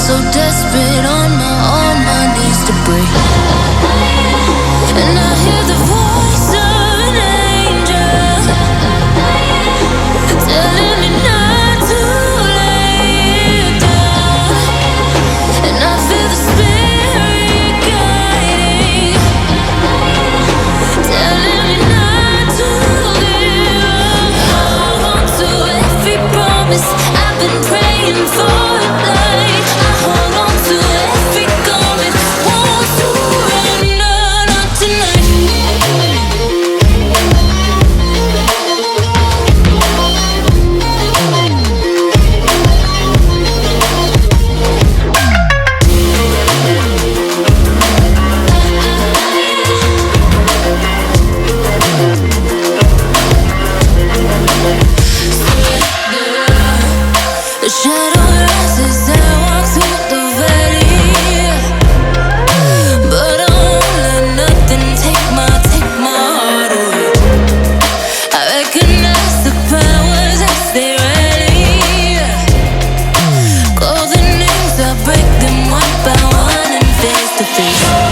so desperate on my knees to break. And I hear the voice of an angel telling me not to lay down. And I feel the spirit guiding, telling me not to give up. Hold on to every promise I've been praying for at night. I hold on to every garment, won't surrender, not tonight. The shadow rises and I walk through the valley, but I won't let nothing take my heart away. I recognize the powers as they rally. Call the names, I break them one by one and face to face.